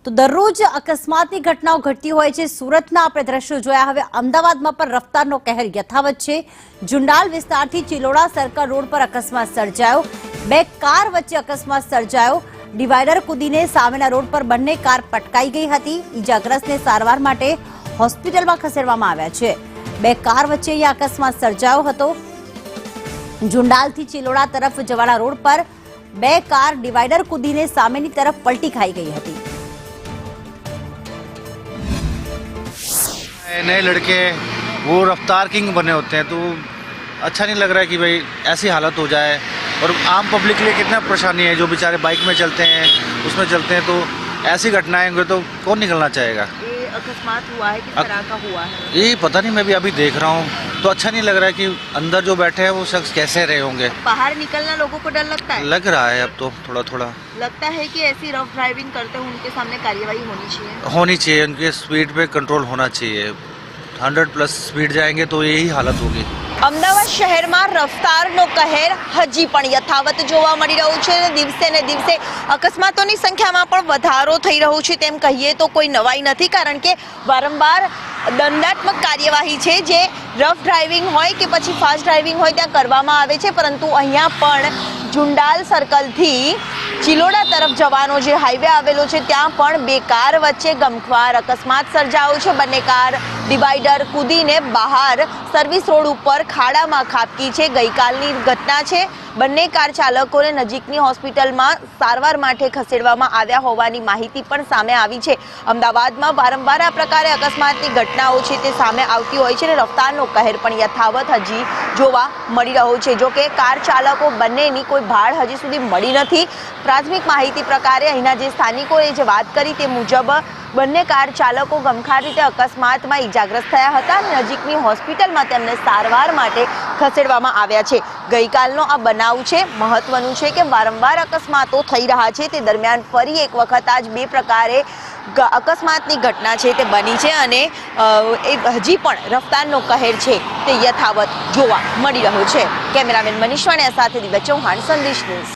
તો દરરોજ અકસ્માતની ઘટનાઓ ઘટતી હોય છે। સુરતના આપણે દ્રશ્યો જોયા। હવે અમદાવાદમાં પણ રફતારનો કહેર યથાવત છે। જુંડાલ વિસ્તારથી ચિલોડા સર્કલ રોડ પર અકસ્માત સર્જાયો। બે કાર વચ્ચે અકસ્માત સર્જાયો। ડિવાઈડર કૂદીને સામેના રોડ પર બંને કાર પટકાઈ ગઈ હતી। ઈજાગ્રસ્તને સારવાર માટે હોસ્પિટલમાં ખસેડવામાં આવ્યા છે। બે કાર વચ્ચે આ અકસ્માત સર્જાયો હતો। જુંડાલથી ચિલોડા તરફ જવાના રોડ પર બે કાર ડિવાઈડર કૂદીને સામેની તરફ પલટી ખાઈ ગઈ હતી। नए लड़के वो रफ्तार किंग बने होते हैं, तो अच्छा नहीं लग रहा है कि भाई ऐसी हालत हो जाए। और आम पब्लिक के लिए कितना परेशानी है, जो बेचारे बाइक में चलते हैं उसमें चलते हैं, तो ऐसी घटनाएं होंगी तो कौन निकलना चाहेगा। ये अकस्मात हुआ है, किस तरह का हुआ है ये पता नहीं, मैं भी अभी देख रहा हूँ तो अच्छा नहीं लग रहा है कि अंदर जो बैठे हैं वो शख्स कैसे रहे होंगे। बाहर निकलना लोगों को डर लगता है, लग रहा है अब तो थोड़ा थोड़ा लगता है कि ऐसी रफ ड्राइविंग करते हुए उनके सामने कार्यवाही होनी चाहिए। उनके स्पीड पे कंट्रोल होना चाहिए। 100+ स्पीड जाएंगे तो यही हालत होगी। અમદાવાદ શહેરમાં રફતારનો કહેર હજી પણ યથાવત જોવા મળી રહ્યો છે। દિવસે ને દિવસે અકસ્માતોની સંખ્યામાં પણ વધારો થઈ રહ્યો છે તેમ કહીએ તો કોઈ નવાઈ નથી, કારણ કે વારંવાર દંડાત્મક કાર્યવાહી છે જે રફ ડ્રાઇવિંગ હોય કે પછી ફાસ્ટ ડ્રાઇવિંગ હોય ત્યાં કરવામાં આવે છે, પરંતુ અહીંયા પણ જુંડાલ સર્કલથી ચિલોડા તરફ જવાનો જે હાઈવે આવેલો છે ત્યાં પણ બે કાર વચ્ચે ગમખ્વાર અકસ્માત સર્જાયો છે। બંને કાર ડિવાઈડર કૂદીને બહાર સર્વિસ રોડ ઉપર ખાડામાં ખાબકી છે। ગઈકાલની ઘટના છે। બંને કાર ચાલકોને નજીકની હોસ્પિટલમાં સારવાર માટે ખસેડવામાં આવ્યા હોવાની માહિતી પણ સામે આવી છે। અમદાવાદમાં વારંવાર આ પ્રકારે અકસ્માતની ઘટનાઓ છે તે સામે આવતી હોય છે અને રફતારનો કહેર પણ યથાવત હજી જોવા મળી રહ્યો છે। જો કે કાર ચાલકો બંનેની કોઈ ભાળ હજી સુધી મળી નથી। પ્રાથમિક માહિતી પ્રકારે અહીંના જે સ્થાનિકોએ જે વાત કરી તે મુજબ બંને કાર ચાલકો ગમખાર રીતે અકસ્માતમાં ઈજાગ્રસ્ત થયા હતા અને નજીકની હોસ્પિટલમાં તેમને સારવાર માટે ખસેડવામાં આવ્યા છે। ગઈકાલનો આ બનાવ છે, મહત્વનું છે કે વારંવાર અકસ્માતો થઈ રહ્યા છે તે દરમિયાન ફરી એક વખત આજ બે પ્રકારે અકસ્માતની ઘટના છે તે બની છે અને એ હજી પણ રફતારનો કહેર છે તે યથાવત જોવા મળી રહ્યો છે। કેમેરામેન મનીષ વાણિયા સાથે દિવ્યા ચૌહાણ, સંદેશ ન્યૂઝ।